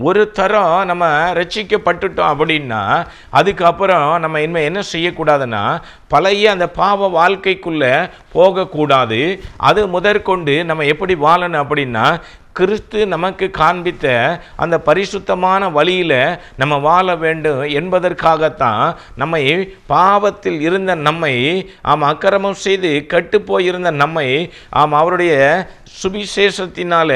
ஒரு தரம் நம்ம ரட்சிக்கப்பட்டுட்டோம் அப்படின்னா அதுக்கப்புறம் நம்ம இனிமேல் என்ன செய்யக்கூடாதுன்னா பழைய அந்த பாவ வாழ்க்கைக்குள்ளே போகக்கூடாது. அது முதற்கொண்டு நம்ம எப்படி வாழணும் அப்படின்னா கிறிஸ்து நமக்கு காண்பித்த அந்த பரிசுத்தமான வழியில் நம்ம வாழ வேண்டும் என்பதற்காகத்தான் நம்மை பாவத்தில் இருந்த நம்மை அக்கிரமம் செய்து கெட்டு போயிருந்த நம்மை அவருடைய சுவிசேஷத்தினால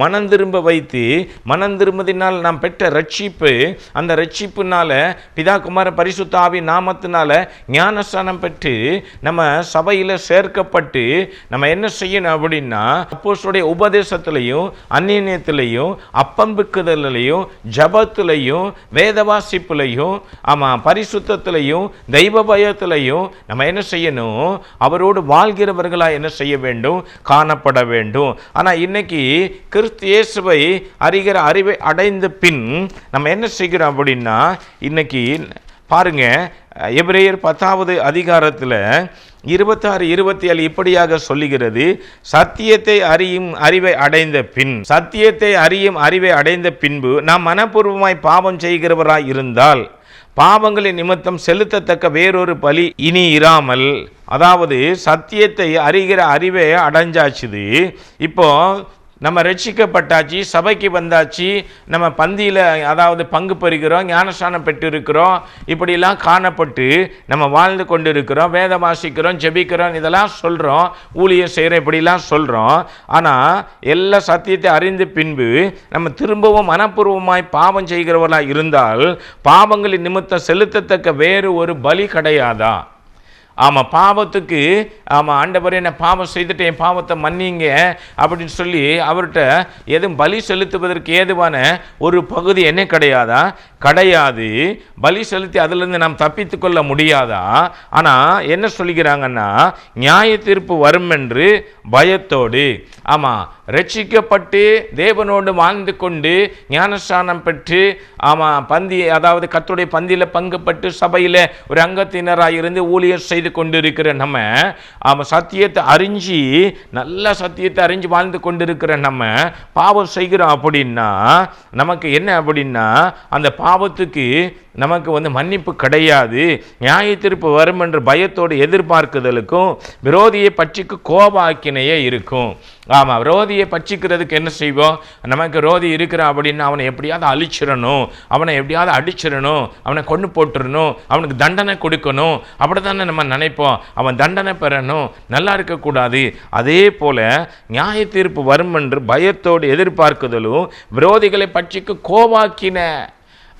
மனம் திரும்ப வைத்து மனம் திரும்பதினால் நாம் பெற்ற ரட்சிப்பு, அந்த ரட்சிப்புனால பிதா குமார பரிசுத்த ஆவி நாமத்தினால ஞானஸ்நானம் பெற்று நம்ம சபையில் சேர்க்கப்பட்டு நம்ம என்ன செய்யணும் அப்படின்னா அப்போஸ்தலருடைய உபதேசத்திலையும் அந்நியத்திலையும் அப்பம்பிக்குதலையும் ஜபத்திலையும் வேத வாசிப்புலையும் பரிசுத்தத்திலையும் தெய்வ பயத்திலையும் நம்ம என்ன செய்யணும், அவரோடு வாழ்கிறவர்களாக என்ன செய்ய வேண்டும், காணப்பட வேண்டும். ஆனால் இன்னைக்கு கிறிஸ்து இயேசுவை அறிகிற அறிவை அடைந்த பின் நம்ம என்ன செய்கிறோம் அப்படின்னா இன்னைக்கு பாருங்க எபிரேயர் 10வது அதிகாரத்தில் 26, 27 இப்படியாக சொல்லுகிறது. சத்தியத்தை அறியும் அறிவை அடைந்த பின், சத்தியத்தை அறியும் அறிவை அடைந்த பின்பு நாம் மனப்பூர்வமாய் பாவம் செய்கிறவராய் இருந்தால் பாவங்களின் நிமித்தம் செலுத்தத்தக்க வேறொரு பலி இனி இராமல், அதாவது சத்தியத்தை அறிகிற அறிவை அடைஞ்சாச்சுது. இப்போ நம்ம ரட்சிக்கப்பட்டாச்சு, சபைக்கு வந்தாச்சு, நம்ம பந்தியில் அதாவது பங்கு பெறுகிறோம், ஞானஸ்நானம் பெற்றிருக்கிறோம், இப்படிலாம் காணப்பட்டு நம்ம வாழ்ந்து கொண்டு இருக்கிறோம், வேத வாசிக்கிறோம், ஜெபிக்கிறோம், இதெல்லாம் சொல்கிறோம், ஊழியம் செய்கிறோம், இப்படிலாம் சொல்கிறோம். ஆனால் எல்லா சத்தியத்தை அறிந்த பின்பு நம்ம திரும்பவும் மனப்பூர்வமாய் பாவம் செய்கிறவர்களாக இருந்தால் பாவங்களின் நிமித்தம் செலுத்தத்தக்க வேறு ஒரு பலி கிடையாதா? பாவத்துக்கு ஆண்டவர் என்ன பாவம் செய்துட்டு என் பாவத்தை மன்னிங்க அப்படின்னு சொல்லி அவர்கிட்ட எதுவும் பலி செலுத்துவதற்கு ஏதுவான ஒரு பகுதி என்ன கிடையாதா? கிடையாது. பலி செலுத்தி அதிலிருந்து நாம் தப்பித்து கொள்ள முடியாதா? ஆனால் என்ன சொல்லுகிறாங்கன்னா நியாய தீர்ப்பு வரும் என்று பயத்தோடு ரட்சிக்கப்பட்டு தேவனோடு வாழ்ந்து கொண்டு ஞானஸ்நானம் பெற்று பந்தி அதாவது கர்த்தருடைய பந்தியில் பங்குபட்டு சபையில் ஒரு அங்கத்தினராக இருந்து ஊழியர் செய்து கொண்டிருக்கிற நம்ம சத்தியத்தை அறிஞ்சு நல்ல சத்தியத்தை அறிஞ்சு வாழ்ந்து கொண்டிருக்கிற நம்ம பாவம் செய்கிறோம் அப்படின்னா நமக்கு என்ன அப்படின்னா அந்த பாவத்துக்கு நமக்கு மன்னிப்பு கிடையாது. நியாய தீர்ப்பு வரும் என்று பயத்தோடு எதிர்பார்க்குதலுக்கும் விரோதியை பட்சிக்கு கோபாக்கினையே இருக்கும். விரோதியை பட்சிக்கிறதுக்கு என்ன செய்வோம், நமக்கு விரோதி இருக்கிறான் அப்படின்னா அவனை எப்படியாவது அழிச்சிடணும், அவனை எப்படியாவது அடிச்சிடணும், அவனை கொண்டு போட்டுடணும், அவனுக்கு தண்டனை கொடுக்கணும், அப்படி தானே நம்ம நினைப்போம். அவன் தண்டனை பெறணும், நல்லா இருக்கக்கூடாது. அதே போல நியாய தீர்ப்பு வரும் என்று பயத்தோடு எதிர்பார்க்குதலும் விரோதிகளை பட்சிக்கு கோபாக்கின.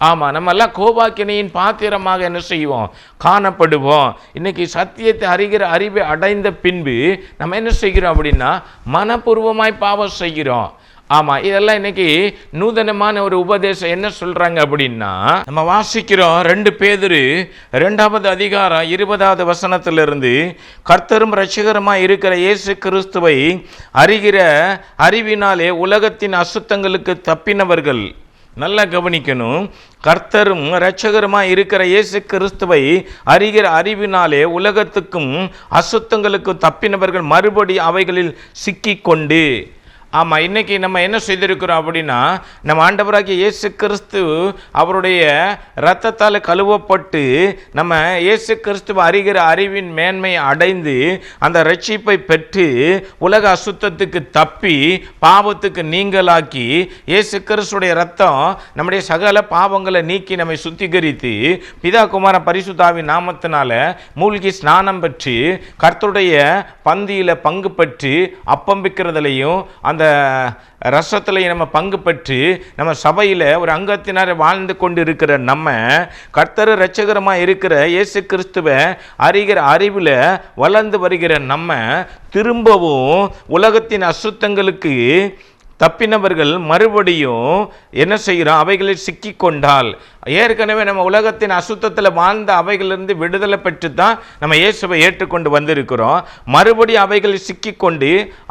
நம்ம எல்லாம் கோபாக்கினையின் பாத்திரமாக என்ன செய்வோம், காணப்படுவோம். இன்னைக்கு சத்தியத்தை அறிகிற அறிவை அடைந்த பின்பு நம்ம என்ன செய்கிறோம் அப்படின்னா மனப்பூர்வமாய் பாவம் செய்கிறோம். இதெல்லாம் இன்னைக்கு நூதனமான ஒரு உபதேசம். என்ன சொல்றாங்க அப்படின்னா நம்ம வாசிக்கிறோம் 2 பேதுரு 2வது அதிகாரம் 20வது வசனத்திலிருந்து கர்த்தரும் இரட்சகருமாய் இருக்கிற இயேசு கிறிஸ்துவை அறிகிற அறிவினாலே உலகத்தின் அசுத்தங்களுக்கு தப்பினவர்கள். நல்லா கவனிக்கணும். கர்த்தரும் இரட்சகருமாய் இருக்கிற இயேசு கிறிஸ்துவை அறிகிற அறிவினாலே உலகத்துக்கும் அசுத்தங்களுக்கும் தப்பினவர்கள் மறுபடி அவைகளில் சிக்கிக்கொண்டு. இன்னைக்கு நம்ம என்ன செய்திருக்கிறோம் அப்படின்னா நம்ம ஆண்டவராகிய இயேசு கிறிஸ்து அவருடைய இரத்தத்தால் கழுவப்பட்டு நம்ம இயேசு கிறிஸ்துவ அறிகிற அறிவின் மேன்மையை அடைந்து அந்த ரட்சிப்பை பெற்று உலக அசுத்தத்துக்கு தப்பி பாவத்துக்கு நீங்களாக்கி இயேசு கிறிஸ்துடைய இரத்தம் நம்முடைய சகல பாவங்களை நீக்கி நம்மை சுத்திகரித்து பிதா குமார பரிசுத்தாவின் நாமத்தினால மூழ்கி ஸ்நானம் பெற்று கர்த்தருடைய பந்தியில் பங்கு பெற்று அப்பம்பிக்கிறதுலையும் அந்த ரசத்திலையும் நம்ம பங்கு பெற்று நம்ம சபையில் ஒரு அங்கத்தினர் வாழ்ந்து கொண்டு இருக்கிற நம்ம கர்த்தர் இரட்சகரமாக இருக்கிற இயேசு கிறிஸ்துவை அறிகிற அறிவில் வளர்ந்து வருகிற நம்ம திரும்பவும் உலகத்தின் அசுத்தங்களுக்கு தப்பினவர்கள் மறுபடியும் என்ன செய்கிறோம், அவைகளில் சிக்கி கொண்டால். ஏற்கனவே நம்ம உலகத்தின் அசுத்தத்தில் வாழ்ந்த அவைகளிலிருந்து விடுதலை பெற்று தான் நம்ம இயேசுவை ஏற்றுக்கொண்டு வந்திருக்கிறோம். மறுபடியும் அவைகளில் சிக்கிக்கொண்டு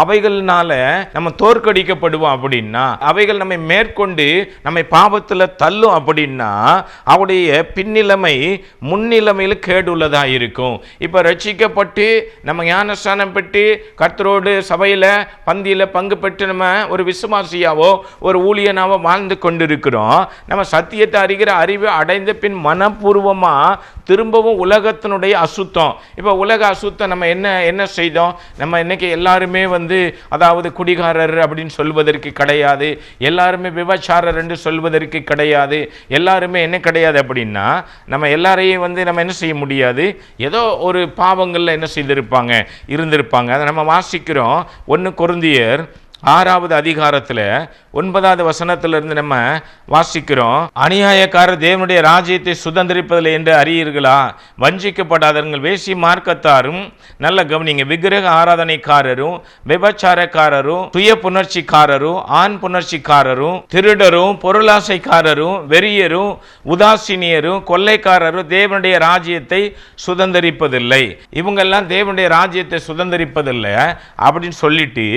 அவைகள்னால நம்ம தோற்கடிக்கப்படுவோம் அப்படின்னா, அவைகள் நம்மை மேற்கொண்டு நம்மை பாவத்தில் தள்ளும் அப்படின்னா அவருடைய பின்னிலைமை முன்னிலைமையில் கேடுள்ளதாக இருக்கும். இப்போ ரட்சிக்கப்பட்டு நம்ம ஞானஸ்நானம் பெற்று கர்த்தரோடு சபையில் பந்தியில் பங்கு பெற்று நம்ம ஒரு விசுவாசியாவோ ஒரு ஊழியனாவோ வாழ்ந்து கொண்டிருக்கிறோம். நம்ம சத்தியத்தை அறிகிற அறிவு அடைந்த பின் மனப்பூர்வமா திரும்பவும் உலகத்தினுடைய அசுத்தம். இப்போ உலக அசுத்தம் நம்ம என்ன செய்தோம்? நம்ம இன்னைக்கு எல்லாருமே அதாவது குடிகாரர் அப்படின்னு சொல்வதற்கு கிடையாது, எல்லாருமே விபச்சாரர் என்று சொல்வதற்கு கிடையாது, எல்லாருமே என்ன கிடையாது அப்படின்னா நம்ம எல்லாரையும் நம்ம என்ன செய்ய முடியாது, ஏதோ ஒரு பாவங்கள்ல என்ன செய்திருப்பாங்க, இருந்திருப்பாங்க. அதை நம்ம வாசிக்கிறோம் 1 கொரிந்தியர் 6வது அதிகாரத்தில் 9வது வசனத்திலிருந்து நம்ம வாசிக்கிறோம். அநியாயக்காரர் தேவனுடைய ராஜ்யத்தை சுதந்திரிப்பதில்லை என்று அறியீர்களா? வஞ்சிக்கப்படாதவர்கள் வேசி மார்க்கத்தாரும், நல்ல கவனிங்க, விக்கிரக ஆராதனைக்காரரும், விபச்சாரக்காரரும், சுய புணர்ச்சிக்காரரும், ஆண் புணர்ச்சிக்காரரும், திருடரும், பொருளாசைக்காரரும், வெறியரும், உதாசீனியரும், கொள்ளைக்காரரும் தேவனுடைய ராஜ்யத்தை சுதந்திரிப்பதில்லை. இவங்கெல்லாம் தேவனுடைய ராஜ்யத்தை சுதந்திரிப்பதில்லை அப்படின்னு சொல்லிட்டு,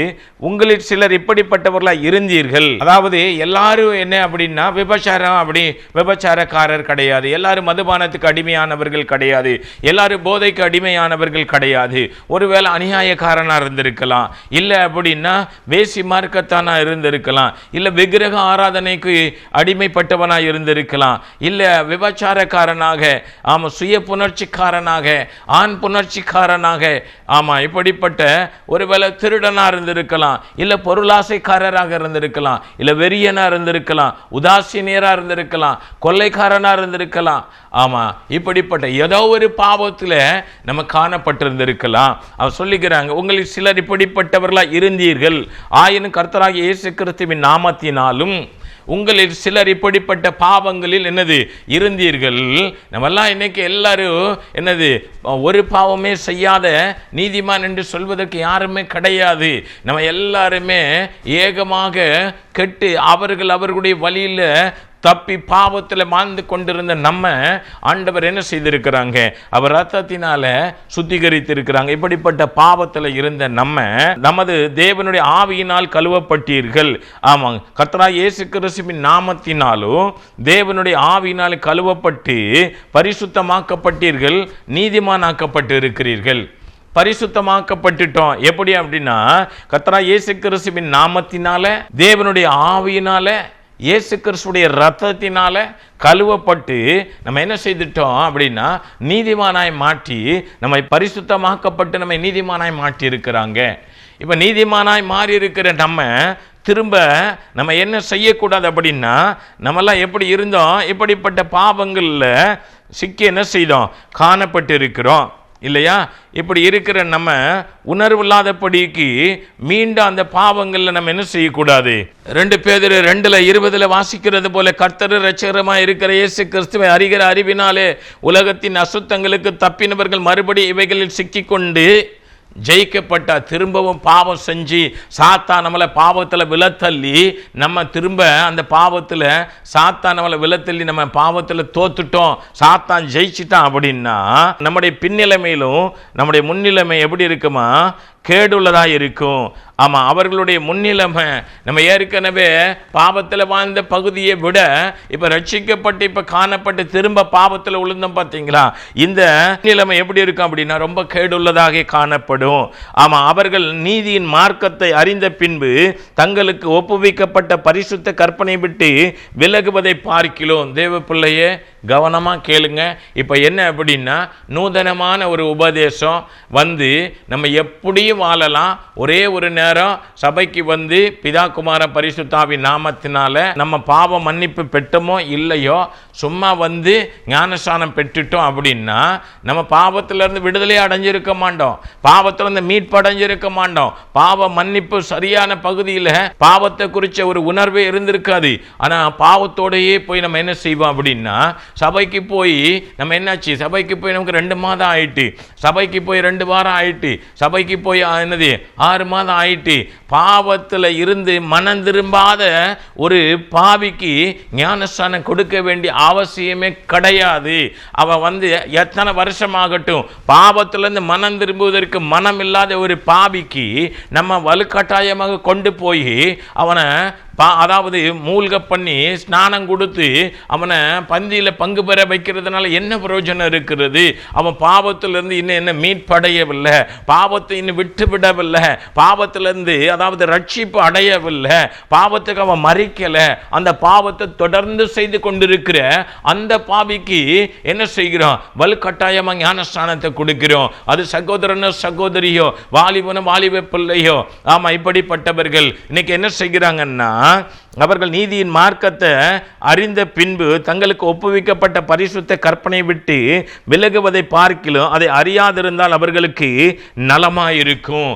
உங்களில் சிலர் இப்படிப்பட்டவர்களா இருந்தீர்கள். அதாவது எல்லாரும் என்ன அப்படின்னா விபச்சாரம், அப்படி விபச்சாரக்காரர் கிடையாது, எல்லாரும் மதுபானத்துக்கு அடிமையானவர்கள் கிடையாது, எல்லாரும் போதைக்கு அடிமையானவர்கள் கிடையாது. ஒருவேளை அநியாயக்காரனா இருந்திருக்கலாம், இல்ல அப்படின்னா வேசி மார்க்கத்தானா இருந்திருக்கலாம், இல்ல விக்கிரக ஆராதனைக்கு அடிமைப்பட்டவனா இருந்திருக்கலாம், இல்ல விபச்சாரக்காரனாக, ஆமா சுய புணர்ச்சிக்காரனாக, ஆண் புணர்ச்சிக்காரனாக, ஆமா இப்படிப்பட்ட ஒருவேளை திருடனா இருந்திருக்கலாம், இல்ல பொருளாசைக்காரராக இருந்திருக்கலாம், இல்ல வெறியனா இருந்திருக்கலாம், உதாசீனியரா இருந்திருக்கலாம், கொள்ளைக்காரனா இருந்திருக்கலாம். ஆமா இப்படிப்பட்ட ஏதோ ஒரு பாவத்தில் நம்ம காணப்பட்டிருந்திருக்கலாம். அவர் சொல்லுகிறாங்க, உங்களில் சிலர் இப்படிப்பட்டவர்களா இருந்தீர்கள், ஆயினும் கர்த்தராகிய இயேசு கிறிஸ்துவின் நாமத்தினாலும் உங்களில் சிலர் இப்படிப்பட்ட பாவங்களில் என்னது இருந்தீர்கள். நம்மெல்லாம் இன்னைக்கு எல்லாரும் என்னது ஒரு பாவமே செய்யாத நீதிமான் என்று சொல்வதற்கு யாருமே கிடையாது. நம்ம எல்லாருமே ஏகமாக கெட்டு அவர்களுடைய வழியில் தப்பி பாவத்தில் வாழ்ந்து கொண்டிருந்த நம்ம ஆண்டவர் என்ன செய்திருக்கிறாங்க, அவர் ரத்தத்தினால சுத்திகரித்திருக்கிறாங்க. இப்படிப்பட்ட பாவத்தில் இருந்த நம்ம நமது தேவனுடைய ஆவியினால் கழுவப்பட்டீர்கள். ஆமாங்க, கர்த்தராகிய இயேசு கிறிஸ்துவின் நாமத்தினாலும் தேவனுடைய ஆவியினால் கழுவப்பட்டு பரிசுத்தமாக்கப்பட்டீர்கள், நீதிமானாக்கப்பட்டு இருக்கிறீர்கள். பரிசுத்தமாக்கப்பட்டுட்டோம். எப்படி அப்படின்னா கர்த்தராகிய இயேசு கிறிஸ்துவின் நாமத்தினால, தேவனுடைய ஆவியினால, இயேசு கிறிஸ்துடைய ரத்தத்தினால கழுவப்பட்டு நம்ம என்ன செய்துட்டோம் அப்படின்னா நீதிமானாய் மாற்றி, நம்மை பரிசுத்தமாக்கப்பட்டு நம்மை நீதிமானாய் மாற்றி இருக்கிறாங்க. இப்போ நீதிமானாய் மாறி இருக்கிற நம்ம திரும்ப நம்ம என்ன செய்யக்கூடாது அப்படின்னா, நம்மெல்லாம் எப்படி இருந்தோம், இப்படிப்பட்ட பாவங்களில் சிக்கி என்ன செய்தோம், காணப்பட்டு இருக்கிறோம் இல்லையா? இப்படி இருக்கிற நம்ம உணர்வு இல்லாதபடிக்கு மீண்டும் அந்த பாவங்களில் நம்ம என்ன செய்யக்கூடாது. 2 பேதுரு 2:20 வாசிக்கிறது போல, கர்த்தர் இரட்சகருமாய் இருக்கிற இயேசு கிறிஸ்துவை அறிகிற அறிவினாலே உலகத்தின் அசுத்தங்களுக்கு தப்பினவர்கள் மறுபடி இவைகளில் சிக்கிக்கொண்டு ஜெயிக்கப்பட்ட, திரும்பவும் பாவம் செஞ்சு சாத்தா நம்மளை பாவத்தில் விழத்தள்ளி, நம்ம திரும்ப அந்த பாவத்தில் சாத்தா நம்மளை விழத்தள்ளி நம்ம பாவத்தில் தோத்துட்டோம், சாத்தான் ஜெயிச்சிட்டான் அப்படின்னா நம்முடைய பின்னிலைமையிலும் நம்முடைய முன்னிலைமை எப்படி இருக்குமா, கேடுள்ளதாக இருக்கும். ஆமாம், அவர்களுடைய முன்னிலைமை நம்ம ஏற்கனவே பாவத்தில் வாழ்ந்த பகுதியை விட இப்போ ரட்சிக்கப்பட்டு இப்போ காணப்பட்டு திரும்ப பாவத்தில் விழுந்தோம் பார்த்தீங்களா, இந்த நிலைமை எப்படி இருக்கும் அப்படின்னா ரொம்ப கேடுள்ளதாக காணப்படும். ஆமாம், அவர்கள் நீதியின் மார்க்கத்தை அறிந்த பின்பு தங்களுக்கு ஒப்புவிக்கப்பட்ட பரிசுத்த கற்பனை விட்டு விலகுவதை பார்க்கிறோம். தேவ பிள்ளையே கவனமாக கேளுங்க. இப்போ என்ன அப்படின்னா நூதனமான ஒரு உபதேசம் நம்ம எப்படியும் வாழலாம். ஒரே ஒரு நேரம் சபைக்கு பிதா குமார பரிசுத்தாவின் நாமத்தினால நம்ம பாவ மன்னிப்பு பெற்றோமோ இல்லையோ, சும்மா ஞானஸ்நானம் பெற்றுட்டோம் அப்படின்னா நம்ம பாவத்திலிருந்து விடுதலை அடைஞ்சிருக்க மாட்டோம், பாவத்திலிருந்து மீட்பு அடைஞ்சிருக்க மாட்டோம். பாவ மன்னிப்பு சரியான பகுதியில் பாவத்தை குறித்த ஒரு உணர்வே இருந்திருக்காது. ஆனால் பாவத்தோடையே போய் நம்ம என்ன செய்வோம் அப்படின்னா, சபைக்கு போய் நம்ம என்னாச்சு, சபைக்கு போய் நமக்கு 2 மாதம் ஆயிட்டு, சபைக்கு போய் 2 வாரம் ஆயிட்டு, சபைக்கு போய் என்னது 6 மாதம் ஆயிட்டு, பாவத்தில் இருந்து மனம் திரும்பாத ஒரு பாவிக்கு ஞானஸ்நானம் கொடுக்க வேண்டிய அவசியமே கிடையாது. அவன் எத்தனை வருஷமாகட்டும் பாவத்திலிருந்து மனம் திரும்புவதற்கு மனம் இல்லாத ஒரு பாவிக்கு நம்ம வலுக்கட்டாயமாக கொண்டு போய் அவனை அதாவது மூழ்க பண்ணி ஸ்நானம் கொடுத்து அவனை பந்தியில பங்கு பெற வைக்கிறதுனால என்ன பிரயோஜனம் இருக்கிறது? அவன் பாவத்திலிருந்து இன்னும் என்ன மீட்படையவில்லை, பாவத்தை இன்னும் விட்டு விடவில்லை, பாவத்திலிருந்து அதாவது ரட்சிப்பு அடையவில்லை, பாவத்துக்கு அவன் மறிக்கல. அந்த பாவத்தை தொடர்ந்து செய்து கொண்டிருக்கிற அந்த பாவிக்கு என்ன செய்கிறோம்? வலுக்கட்டாயமா ஞானஸ்நானத்தை கொடுக்கிறோம். அது சகோதரனோ சகோதரியோ, வாலிபனோ வாலிப பிள்ளையோ, ஆமா, இப்படிப்பட்டவர்கள் இன்னைக்கு என்ன செய்கிறாங்கன்னா, அவர்கள் நீதியின் மார்க்கத்தை அறிந்த பின்பு தங்களுக்கு ஒப்புவிக்கப்பட்ட பரிசுத்த கற்பனை விட்டு விலகுவதை பார்க்கிலும் அதை அறியாதிருந்தால் அவர்களுக்கு நலமாயிருக்கும்.